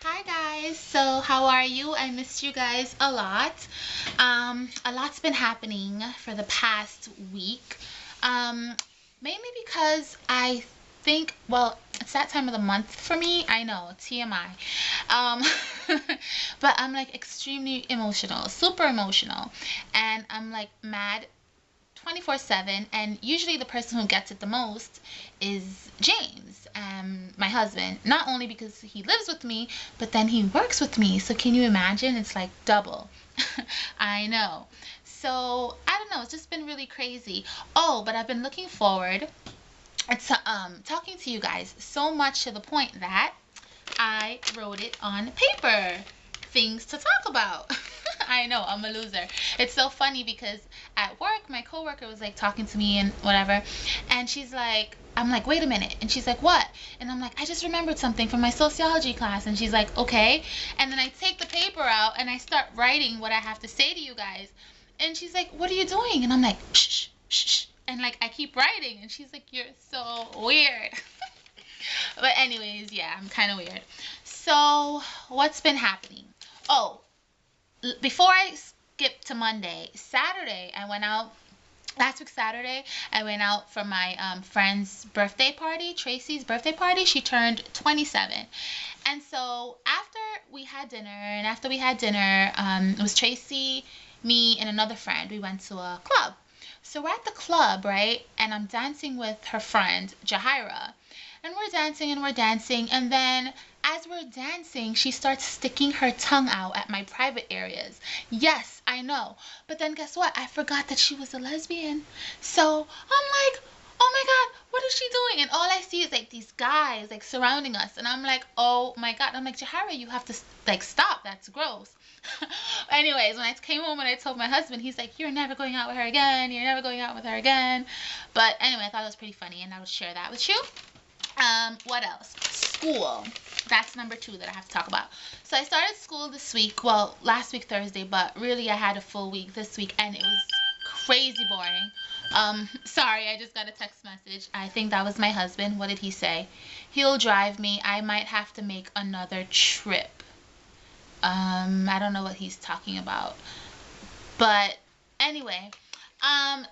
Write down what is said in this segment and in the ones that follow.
Hi guys, so how are you? I missed you guys a lot. A lot's been happening for the past week. Um, Mainly because I think, well, it's that time of the month for me. I know, TMI. Um, but I'm like extremely emotional, super emotional, and I'm like mad 24/7, and usually the person who gets it the most is James, my husband. Not only because he lives with me, but then he works with me. So can you imagine? It's like double. I know. So I don't know. It's just been really crazy. Oh, but I've been looking forward to talking to you guys so much to the point that I wrote it on paper. Things to talk about. I know, I'm a loser. It's so funny because at work, my coworker was like talking to me and whatever, and she's like, I'm like, wait a minute. And she's like, what? And I'm like, I just remembered something from my sociology class. And she's like, okay. And then I take the paper out and I start writing what I have to say to you guys. And she's like, what are you doing? And I'm like, shh, shh, shh. And like, I keep writing. And she's like, you're so weird. But anyways, yeah, I'm kind of weird. So, what's been happening? Oh, before I skip to Monday, Saturday, I went out. Last week Saturday, I went out for my friend's birthday party, Tracy's birthday party. She turned 27. And so after we had dinner, it was Tracy, me, and another friend. We went to a club. So we're at the club, right? And I'm dancing with her friend, Jahira. And we're dancing, and then as we're dancing, she starts sticking her tongue out at my private areas. Yes, I know. But then guess what? I forgot that she was a lesbian. So I'm like, oh my God, what is she doing? And all I see is like these guys like surrounding us. And I'm like, oh my God. I'm like, Jahara, you have to like stop. That's gross. Anyways, when I came home and I told my husband, he's like, you're never going out with her again. You're never going out with her again. But anyway, I thought it was pretty funny, and I would share that with you. What else? School. That's number two that I have to talk about. So I started school this week. Well, last week Thursday, but really I had a full week this week, and it was crazy boring. Sorry, I just got a text message. I think that was my husband. What did he say? He'll drive me. I might have to make another trip. I don't know what he's talking about. But anyway,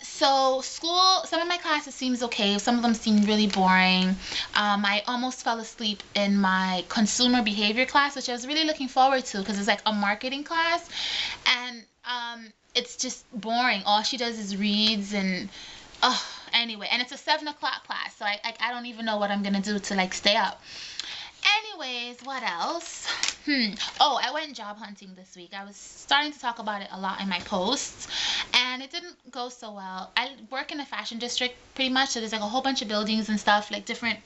so school, some of my classes seems okay. Some of them seem really boring. I almost fell asleep in my consumer behavior class, which I was really looking forward to because it's like a marketing class, and it's just boring. All she does is reads and, oh, anyway, and it's a 7 o'clock class, so I don't even know what I'm gonna do to like stay up. Anyways, what else? Oh, I went job hunting this week. I was starting to talk about it a lot in my posts, and it didn't go so well. I work in a fashion district pretty much, so there's like a whole bunch of buildings and stuff, like different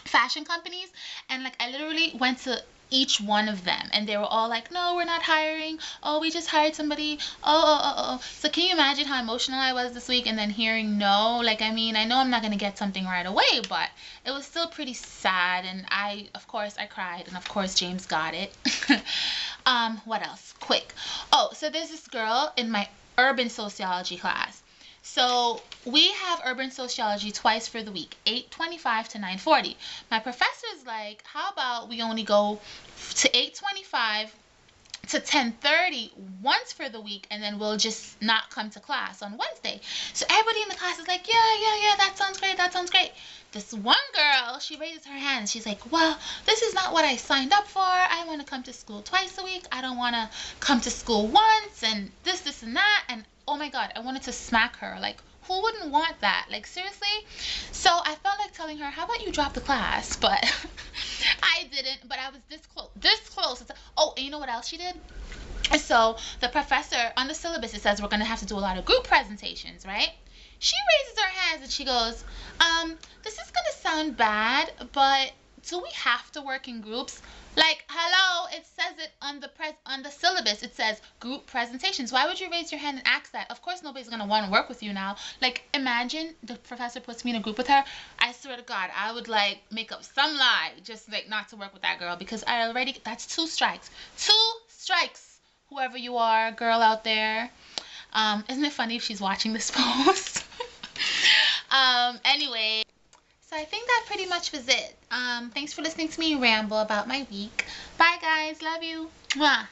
fashion companies, and like I literally went to each one of them, and they were all like, no, we're not hiring. Oh, we just hired somebody. Oh. So can you imagine how emotional I was this week, and then hearing no? Like, I mean, I know I'm not going to get something right away, but it was still pretty sad, and of course I cried, and of course James got it. What else? Quick. Oh, so there's this girl in my urban sociology class. So we have urban sociology twice for the week, 8:25 to 9:40. My professor is like, how about we only go to 8:25 to 10:30 once for the week, and then we'll just not come to class on Wednesday. So everybody in the class is like, yeah, that sounds great, that sounds great. This one girl, she raises her hand. She's like, well, this is not what I signed up for. I want to come to school twice a week. I don't want to come to school once, and this and that. And oh my God, I wanted to smack her. Like, who wouldn't want that? Like, seriously? So I felt like telling her, how about you drop the class? But I didn't, but I was this close. This close. Oh, and you know what else she did? So the professor, on the syllabus, it says we're going to have to do a lot of group presentations, right? She raises her hands and she goes, this is going to sound bad, but do we have to work in groups? Like, hello, it says it on the syllabus. It says group presentations. Why would you raise your hand and ask that? Of course nobody's going to want to work with you now. Like, imagine the professor puts me in a group with her. I swear to God, I would like make up some lie just like not to work with that girl, because that's 2 strikes. 2 strikes, whoever you are, girl out there. Isn't it funny if she's watching this post? Anyway, So I think that pretty much was it. Thanks for listening to me ramble about my week. Bye, guys. Love you. Mwah.